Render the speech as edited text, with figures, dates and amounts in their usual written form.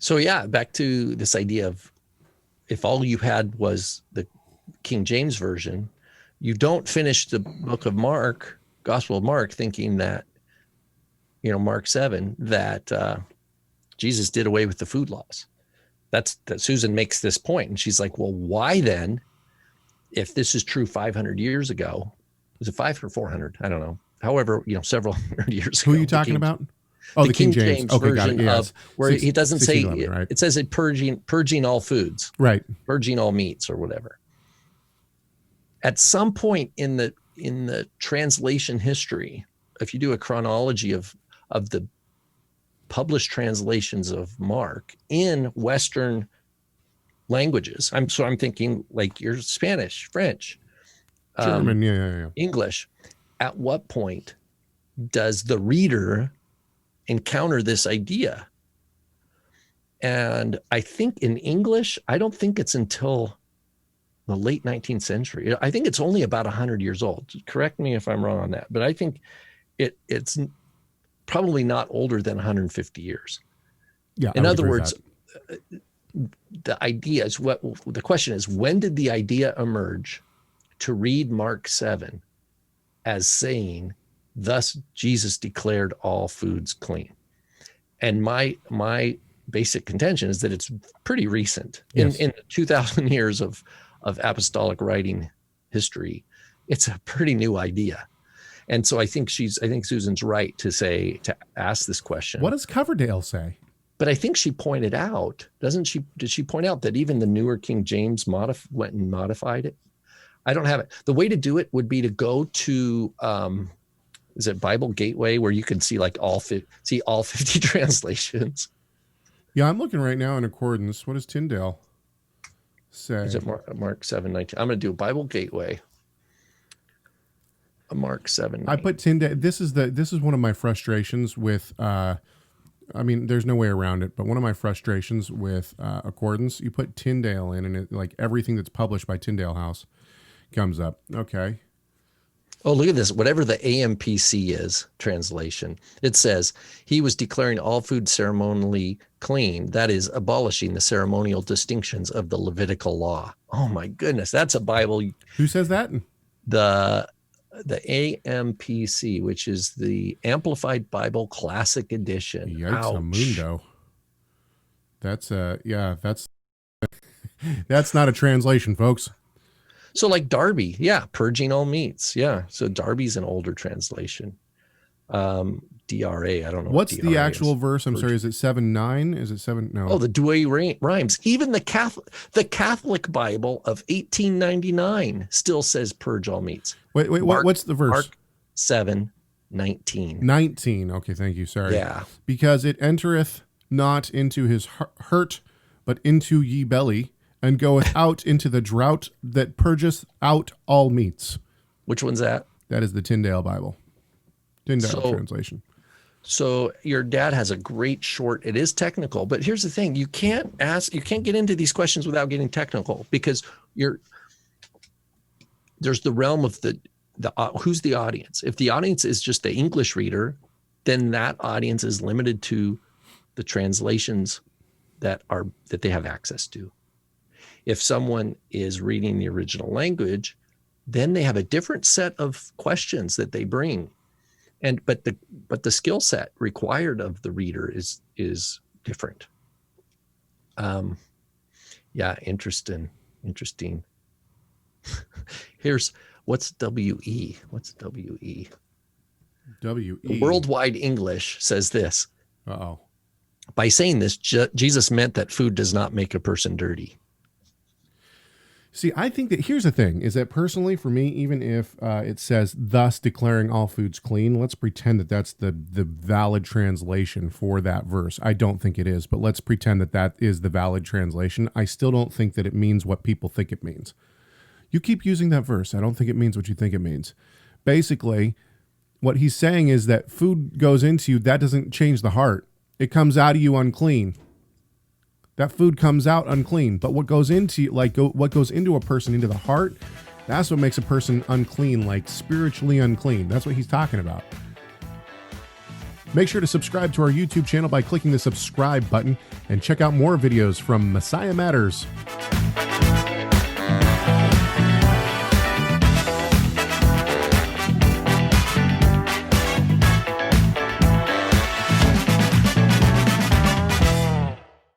So yeah, back to this idea of if all you had was the King James version, you don't finish the book of Mark, Gospel of Mark, thinking that, Mark 7, that Jesus did away with the food laws. That Susan makes this point, and she's like, well, why then, if this is true 500 years ago, was it 500 or 400? I don't know. However, several hundred years ago. Who are you talking about? Oh, the King James okay, version of where he doesn't say, right? It says it purging all foods, right? Purging all meats or whatever. At some point in the translation history, if you do a chronology of the published translations of Mark in Western languages, I'm thinking like your Spanish, French, German, English. At what point does the reader encounter this idea? And I think in English, I don't think it's until the late 19th century. I think it's only about 100 years old. Correct me if I'm wrong on that, but I think it's probably not older than 150 years. Yeah. In other words, the idea is the question is, when did the idea emerge to read Mark 7 as saying, thus Jesus declared all foods clean? And my basic contention is that it's pretty recent. Yes. In 2,000 years of apostolic writing history, it's a pretty new idea. And so I think Susan's right to ask this question. What does Coverdale say? But I think she pointed out, did she point out that even the newer King James went and modified it? I don't have it. The way to do it would be to go to, is it Bible Gateway, where you can see like all 50 translations? Yeah, I'm looking right now in accordance. What does Tyndale say? Is it Mark 7:19? I'm going to do Bible Gateway. Mark 7. I put Tyndale. This is one of my frustrations with. There's no way around it. But one of my frustrations with accordance, you put Tyndale in, and like everything that's published by Tyndale House comes up. Okay. Oh, look at this. Whatever the AMPC is translation, it says he was declaring all food ceremonially clean. That is, abolishing the ceremonial distinctions of the Levitical law. Oh my goodness, that's a Bible. Who says that? The AMPC, which is the Amplified Bible Classic Edition. Yikes, mundo. That's that's not a translation, folks. So like Darby, yeah, purging all meats. Yeah. So Darby's an older translation. DRA, I don't know. What's the actual verse? I'm sorry, is it 7:9? Is it 7? No. Oh, the Douay Rhymes. Even the Catholic Bible of 1899 still says purge all meats. Wait, what's the verse? Mark 7:19. 19. Okay, thank you. Sorry. Yeah. Because it entereth not into his hurt, but into ye belly, and goeth out into the drought that purgeth out all meats. Which one's that? That is the Tyndale Bible. Tyndale translation. So your dad has a great short. It is technical, but here's the thing. You can't get into these questions without getting technical, because there's the realm of the who's the audience. If the audience is just the English reader, then that audience is limited to the translations that they have access to. If someone is reading the original language, then they have a different set of questions that they bring. But the skill set required of the reader is different. Yeah, interesting. Here's what's WE? What's WE? WE. Worldwide English says this. Uh-oh. By saying this, Jesus meant that food does not make a person dirty. See, I think that here's the thing, is that personally for me, even if it says thus declaring all foods clean, let's pretend that that's the valid translation for that verse. I don't think it is, but let's pretend that that is the valid translation. I still don't think that it means what people think it means. You keep using that verse. I don't think it means what you think it means. Basically, what he's saying is that food goes into you, that doesn't change the heart. It comes out of you unclean. That food comes out unclean, but what goes into what goes into a person, into the heart, that's what makes a person unclean, like spiritually unclean. That's what he's talking about. Make sure to subscribe to our YouTube channel by clicking the subscribe button and check out more videos from Messiah Matters.